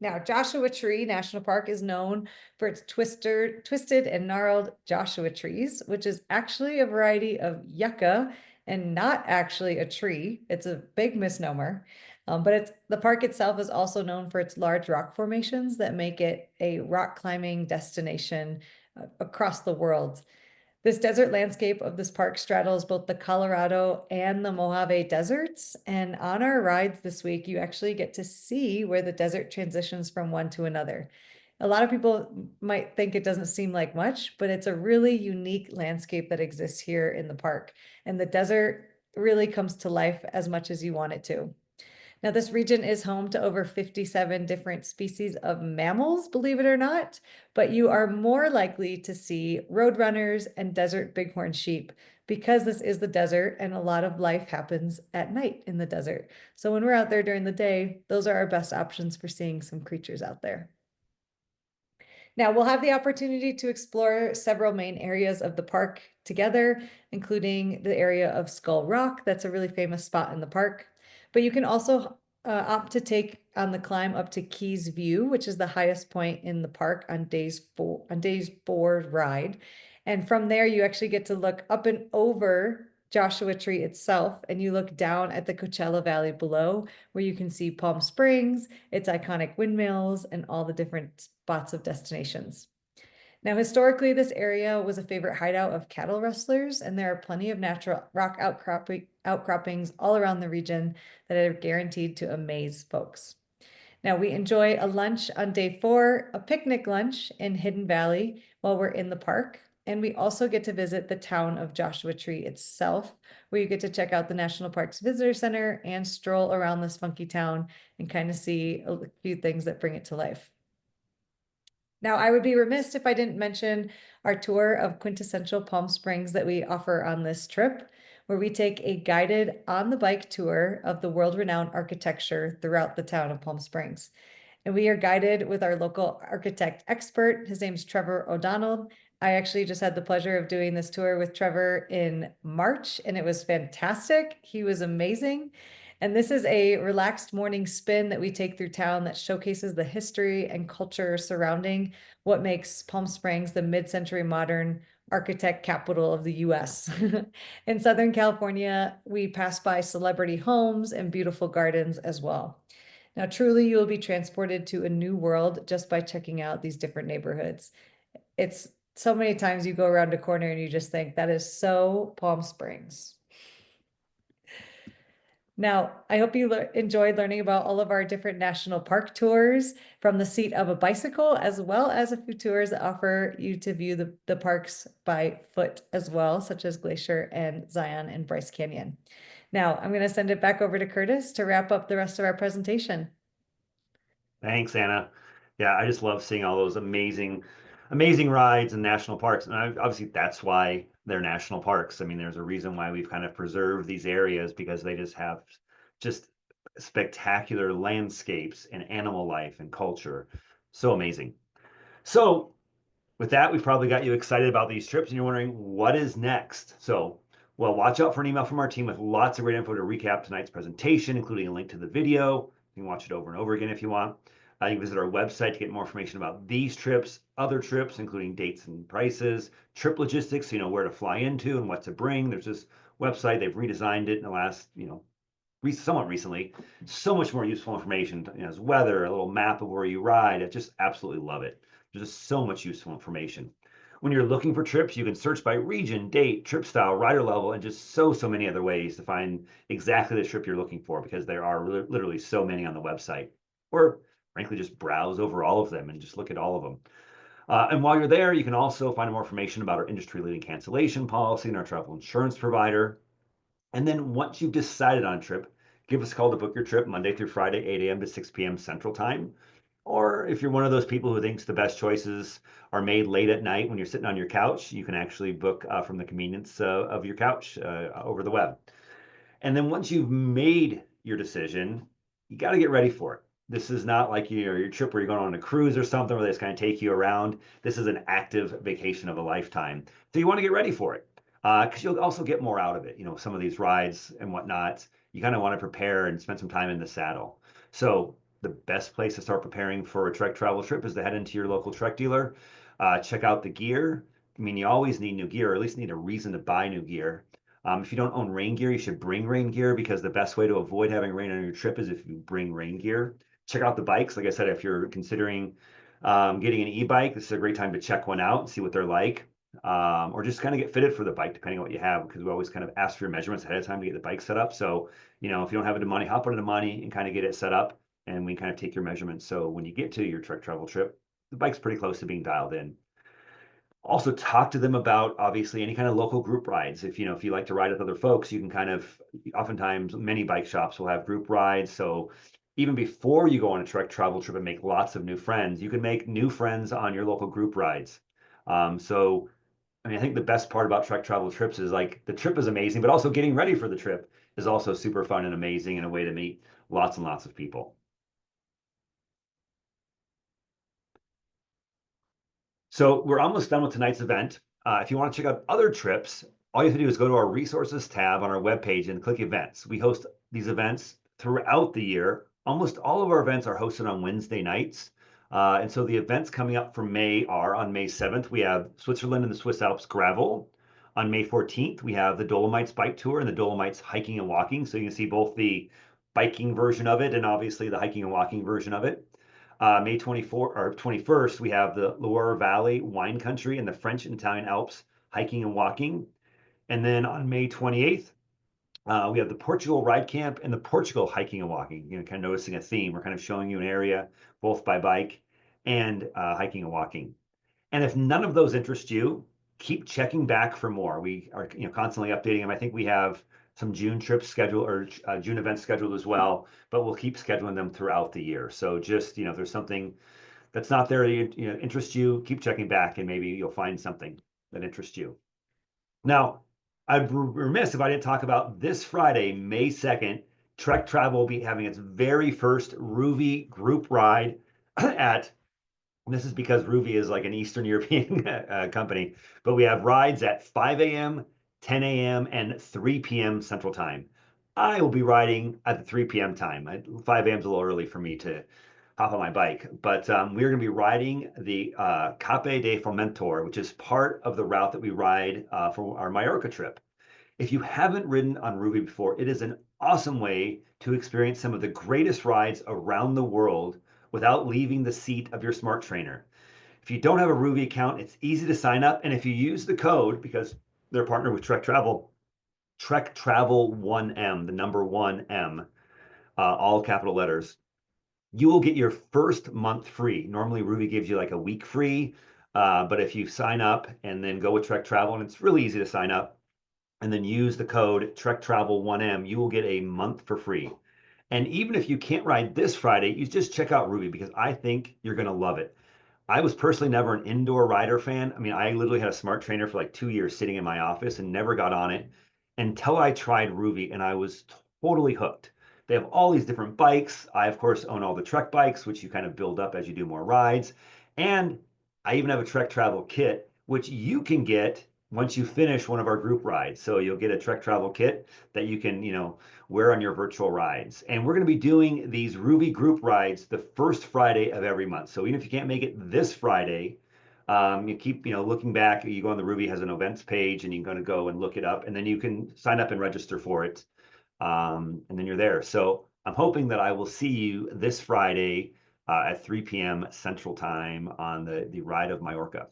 Now, Joshua Tree National Park is known for its twisted and gnarled Joshua trees, which is actually a variety of yucca and not actually a tree. It's a big misnomer. But the park itself is also known for its large rock formations that make it a rock climbing destination across the world. This desert landscape of this park straddles both the Colorado and the Mojave deserts. And on our rides this week, you actually get to see where the desert transitions from one to another. A lot of people might think it doesn't seem like much, but it's a really unique landscape that exists here in the park. And the desert really comes to life as much as you want it to. Now, this region is home to over 57 different species of mammals, believe it or not, but you are more likely to see roadrunners and desert bighorn sheep because this is the desert and a lot of life happens at night in the desert. So when we're out there during the day, those are our best options for seeing some creatures out there. Now, we'll have the opportunity to explore several main areas of the park together, including the area of Skull Rock. That's a really famous spot in the park. But you can also opt to take on the climb up to Keys View, which is the highest point in the park on days 4 ride. And from there, you actually get to look up and over Joshua Tree itself, and you look down at the Coachella Valley below, where you can see Palm Springs, its iconic windmills, and all the different spots of destinations. Now, historically, this area was a favorite hideout of cattle rustlers, and there are plenty of natural rock outcroppings all around the region that are guaranteed to amaze folks. Now, we enjoy a lunch on day 4, a picnic lunch in Hidden Valley while we're in the park. And we also get to visit the town of Joshua Tree itself, where you get to check out the National Parks Visitor Center and stroll around this funky town and kind of see a few things that bring it to life. Now, I would be remiss if I didn't mention our tour of quintessential Palm Springs that we offer on this trip, where we take a guided on-the-bike tour of the world-renowned architecture throughout the town of Palm Springs. And we are guided with our local architect expert. His name's Trevor O'Donnell. I actually just had the pleasure of doing this tour with Trevor in March, and it was fantastic. He was amazing. And this is a relaxed morning spin that we take through town that showcases the history and culture surrounding what makes Palm Springs the mid-century modern architect capital of the US. In Southern California, we pass by celebrity homes and beautiful gardens as well. Now, truly, you will be transported to a new world just by checking out these different neighborhoods. It's so many times you go around a corner and you just think, that is so Palm Springs. Now, I hope you enjoyed learning about all of our different national park tours from the seat of a bicycle, as well as a few tours that offer you to view the parks by foot as well, such as Glacier and Zion and Bryce Canyon. Now, I'm going to send it back over to Curtis to wrap up the rest of our presentation. Thanks, Anna. Yeah, I just love seeing all those amazing rides and national parks. And obviously that's why they're national parks. I mean, there's a reason why we've kind of preserved these areas, because they just have just spectacular landscapes and animal life and culture. So amazing. So with that, we've probably got you excited about these trips and you're wondering what is next. So, well, watch out for an email from our team with lots of great info to recap tonight's presentation, including a link to the video. You can watch it over and over again if you want. You can visit our website to get more information about these trips, other trips, including dates and prices, trip logistics, so you know where to fly into and what to bring. There's this website, they've redesigned it in the last, somewhat recently, so much more useful information. You know, there's weather, a little map of where you ride. I just absolutely love it. There's just so much useful information. When you're looking for trips, you can search by region, date, trip style, rider level, and just so many other ways to find exactly the trip you're looking for, because there are literally so many on the website. Or frankly, just browse over all of them and just look at all of them. And while you're there, you can also find more information about our industry-leading cancellation policy and our travel insurance provider. And then once you've decided on a trip, give us a call to book your trip Monday through Friday, 8 a.m. to 6 p.m. Central Time. Or if you're one of those people who thinks the best choices are made late at night when you're sitting on your couch, you can actually book from the convenience of your couch over the web. And then once you've made your decision, you got to get ready for it. This is not like your trip where you're going on a cruise or something where they just kind of take you around. This is an active vacation of a lifetime. So you want to get ready for it because you'll also get more out of it. You know, some of these rides and whatnot, you kind of want to prepare and spend some time in the saddle. So the best place to start preparing for a Trek travel trip is to head into your local Trek dealer, check out the gear. I mean, you always need new gear, or at least need a reason to buy new gear. If you don't own rain gear, you should bring rain gear, because the best way to avoid having rain on your trip is if you bring rain gear. Check out the bikes. Like I said, if you're considering getting an e-bike, this is a great time to check one out and see what they're like. Or just kind of get fitted for the bike, depending on what you have, because we always kind of ask for your measurements ahead of time to get the bike set up. So, you know, if you don't have the money, hop on the money and kind of get it set up, and we kind of take your measurements. So when you get to your Trek travel trip, the bike's pretty close to being dialed in. Also talk to them about obviously any kind of local group rides. If you like to ride with other folks, you can kind of, oftentimes many bike shops will have group rides. So even before you go on a Trek travel trip and make lots of new friends, you can make new friends on your local group rides. So I mean, I think the best part about Trek travel trips is like the trip is amazing, but also getting ready for the trip is also super fun and amazing, and a way to meet lots and lots of people. So we're almost done with tonight's event. If you want to check out other trips, all you have to do is go to our resources tab on our webpage and click events. We host these events throughout the year. Almost all of our events are hosted on Wednesday nights. And so the events coming up for May are: on May 7th, we have Switzerland and the Swiss Alps Gravel. On May 14th, we have the Dolomites Bike Tour and the Dolomites Hiking and Walking. So you can see both the biking version of it and obviously the hiking and walking version of it. May 24th or 21st, we have the Loire Valley Wine Country and the French and Italian Alps hiking and walking. And then on May 28th, we have the Portugal Ride Camp and the Portugal hiking and walking. You know, kind of noticing a theme. We're kind of showing you an area both by bike and hiking and walking. And if none of those interest you, keep checking back for more. We are, constantly updating them. I think we have some June trips scheduled, or June events scheduled as well, but we'll keep scheduling them throughout the year. So just, if there's something that's not there that interests you, keep checking back, and maybe you'll find something that interests you. Now, I'd be remiss if I didn't talk about this Friday, May 2nd. Trek Travel will be having its very first Ruvi group ride at, this is because Ruvi is like an Eastern European company, but we have rides at 5 a.m., 10 a.m., and 3 p.m. Central Time. I will be riding at the 3 p.m. time. 5 a.m. is a little early for me to hop on my bike, but we're going to be riding the Cape de Formentor, which is part of the route that we ride for our Mallorca trip. If you haven't ridden on Ruvi before, it is an awesome way to experience some of the greatest rides around the world without leaving the seat of your smart trainer. If you don't have a Ruvi account, it's easy to sign up. And if you use the code, because they're partnered with Trek Travel, Trek Travel 1M, the number 1M, all capital letters, you will get your first month free. Normally, Ruvi gives you like a week free. But if you sign up and then go with Trek Travel, and it's really easy to sign up, and then use the code Trek Travel 1M, you will get a month for free. And even if you can't ride this Friday, you just check out Ruvi, because I think you're going to love it. I was personally never an indoor rider fan. I mean, I literally had a smart trainer for like 2 years sitting in my office and never got on it until I tried Ruvi, and I was totally hooked. They have all these different bikes. I, of course, own all the Trek bikes, which you kind of build up as you do more rides. And I even have a Trek Travel kit, which you can get once you finish one of our group rides. So you'll get a Trek Travel kit that you can, wear on your virtual rides. And we're going to be doing these Ruvi group rides the first Friday of every month. So even if you can't make it this Friday, you keep, looking back. You go on the Ruvi has an events page, and you're going to go and look it up, and then you can sign up and register for it. and then you're there. So I'm hoping that I will see you this Friday at 3 p.m. Central Time on the ride of Majorca.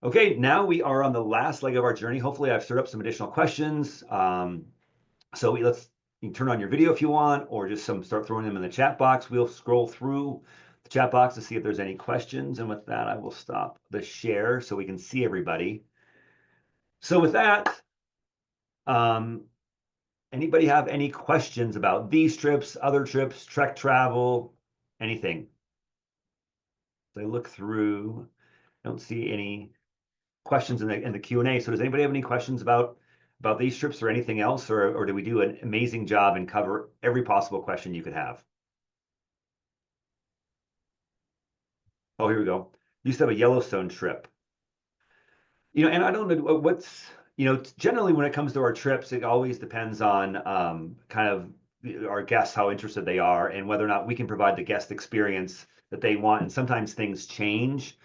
Okay, now we are on the last leg of our journey. Hopefully I've stirred up some additional questions. So you can turn on your video if you want, or just start throwing them in the chat box. We'll scroll through the chat box to see if there's any questions. And with that, I will stop the share so we can see everybody. So with that, anybody have any questions about these trips, other trips, Trek travel, anything? So I look through, I don't see any questions in the Q&A. So does anybody have any questions about these trips or anything else, or did we do an amazing job and cover every possible question you could have? Oh, here we go. Used to have a Yellowstone trip. And I don't know what's, generally when it comes to our trips, it always depends on kind of our guests, how interested they are, and whether or not we can provide the guest experience that they want. And sometimes things change.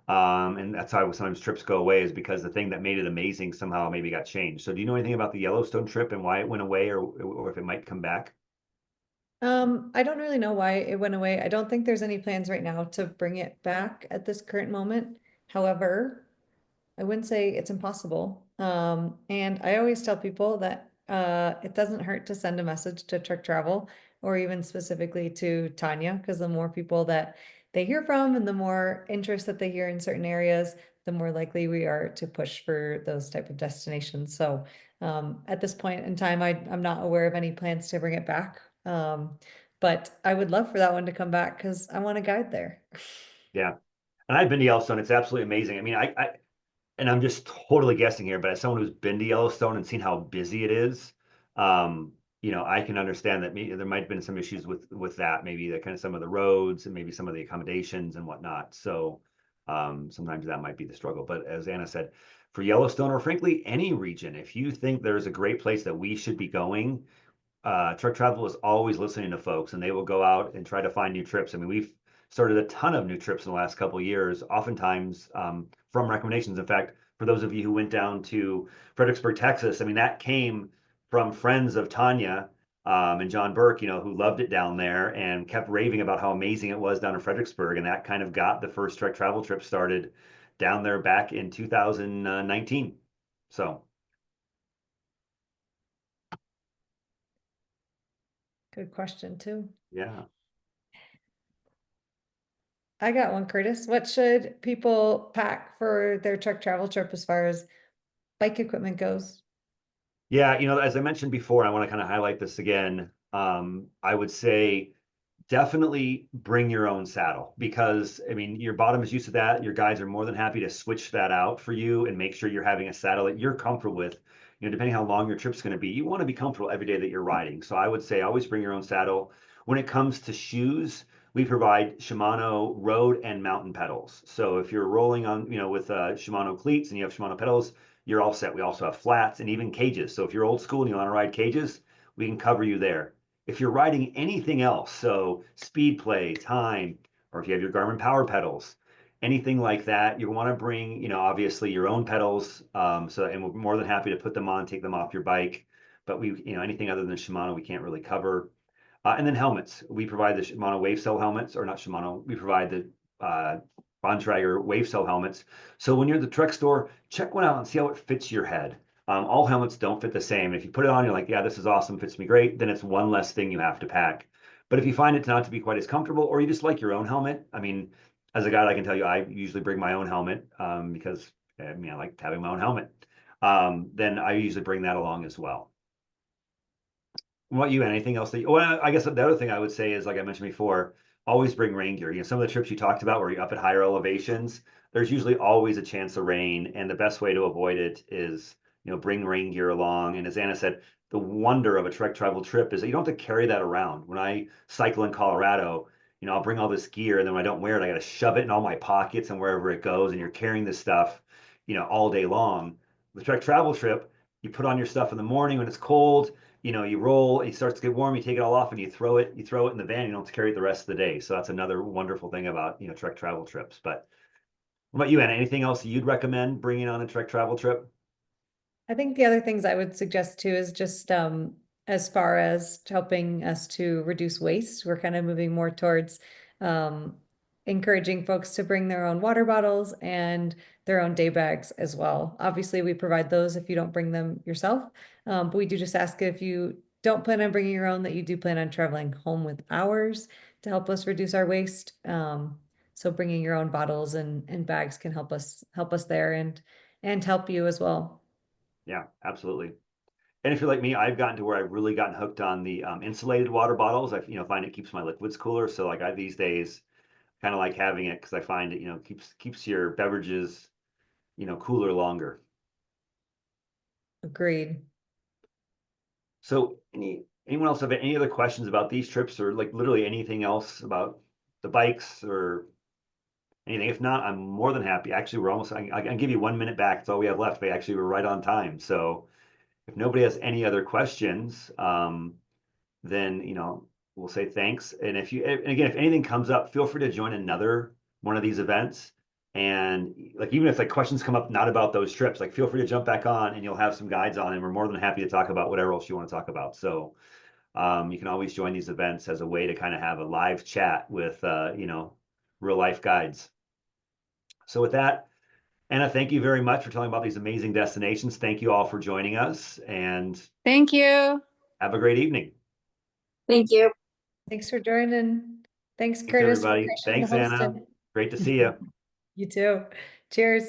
And that's how sometimes trips go away, is because the thing that made it amazing somehow maybe got changed. So do you know anything about the Yellowstone trip and why it went away, or if it might come back? I don't really know why it went away. I don't think there's any plans right now to bring it back at this current moment. However, I wouldn't say it's impossible. And I always tell people that it doesn't hurt to send a message to Trek Travel, or even specifically to Tanya, because the more people that they hear from and the more interest that they hear in certain areas, the more likely we are to push for those type of destinations. So at this point in time, I'm not aware of any plans to bring it back. But I would love for that one to come back because I want to guide there. Yeah. And I've been to Yellowstone. It's absolutely amazing. I mean, and I'm just totally guessing here, but as someone who's been to Yellowstone and seen how busy it is, I can understand that maybe there might have been some issues with that, maybe the kind of some of the roads and maybe some of the accommodations and whatnot. So sometimes that might be the struggle. But as Anna said, for Yellowstone, or frankly any region, if you think there's a great place that we should be going, Truck Travel is always listening to folks, and they will go out and try to find new trips. I mean, we've started a ton of new trips in the last couple of years, oftentimes from recommendations. In fact, for those of you who went down to Fredericksburg, Texas, I mean, that came from friends of Tanya and John Burke, who loved it down there and kept raving about how amazing it was down in Fredericksburg. And that kind of got the first Trek Travel trip started down there back in 2019. So, Good question too. yeah. I got one, Curtis. What should people pack for their truck travel trip as far as bike equipment goes? Yeah, as I mentioned before, I want to kind of highlight this again. I would say definitely bring your own saddle, because I mean your bottom is used to that. Your guides are more than happy to switch that out for you and make sure you're having a saddle that you're comfortable with. Depending how long your trip's going to be, you want to be comfortable every day that you're riding. So I would say always bring your own saddle. When it comes to shoes, we provide Shimano road and mountain pedals. So if you're rolling on, with Shimano cleats and you have Shimano pedals, you're all set. We also have flats and even cages. So if you're old school and you want to ride cages, we can cover you there. If you're riding anything else, so speed play, time, or if you have your Garmin power pedals, anything like that, you want to bring, obviously your own pedals. And we're more than happy to put them on, take them off your bike. But anything other than Shimano, we can't really cover. And then helmets. We provide the Shimano wave cell helmets, or not Shimano. We provide the Bontrager wave cell helmets. So when you're at the Trek store, check one out and see how it fits your head. All helmets don't fit the same. If you put it on, you're like, yeah, this is awesome, fits me great, then it's one less thing you have to pack. But if you find it not to be quite as comfortable, or you just like your own helmet, I mean, as a guide, I can tell you, I usually bring my own helmet because I like having my own helmet. Then I usually bring that along as well. What you, anything else that well, I guess the other thing I would say is, like I mentioned before, always bring rain gear. Some of the trips you talked about where you're up at higher elevations, there's usually always a chance of rain, and the best way to avoid it is, bring rain gear along. And as Anna said, the wonder of a Trek travel trip is that you don't have to carry that around. When I cycle in Colorado, I'll bring all this gear, and then when I don't wear it, I got to shove it in all my pockets and wherever it goes, and you're carrying this stuff, all day long. The Trek travel trip, you put on your stuff in the morning when it's cold, you roll, it starts to get warm, you take it all off and you throw it in the van, you don't have to carry it the rest of the day. So that's another wonderful thing about, Trek travel trips. But what about you, Anna? Anything else you'd recommend bringing on a Trek travel trip? I think the other things I would suggest too is just as far as helping us to reduce waste, we're kind of moving more towards um, encouraging folks to bring their own water bottles and their own day bags as well. Obviously, we provide those if you don't bring them yourself, but we do just ask if you don't plan on bringing your own, that you do plan on traveling home with ours to help us reduce our waste. So bringing your own bottles and bags can help us there and help you as well. Yeah, absolutely. And if you're like me, I've gotten to where I've really gotten hooked on the insulated water bottles. I, find it keeps my liquids cooler. So like I these days kind of like having it because I find it, keeps your beverages, cooler longer. Agreed. So anyone else have any other questions about these trips or like literally anything else about the bikes or anything? If not, I'm more than happy. Actually, I can give you 1 minute back. It's all we have left. But actually, we're right on time. So if nobody has any other questions, then we'll say thanks. And and again, if anything comes up, feel free to join another one of these events. And like even if like questions come up not about those trips, like feel free to jump back on and you'll have some guides on, and we're more than happy to talk about whatever else you want to talk about. So you can always join these events as a way to kind of have a live chat with real life guides. So with that, Anna, thank you very much for telling about these amazing destinations. Thank you all for joining us and Thank you. have a great evening. Thank you. Thanks for joining. Thanks, Thanks, Curtis, for everybody. crashing the Thanks, Anna. hosting. Great to see you. You too. Cheers.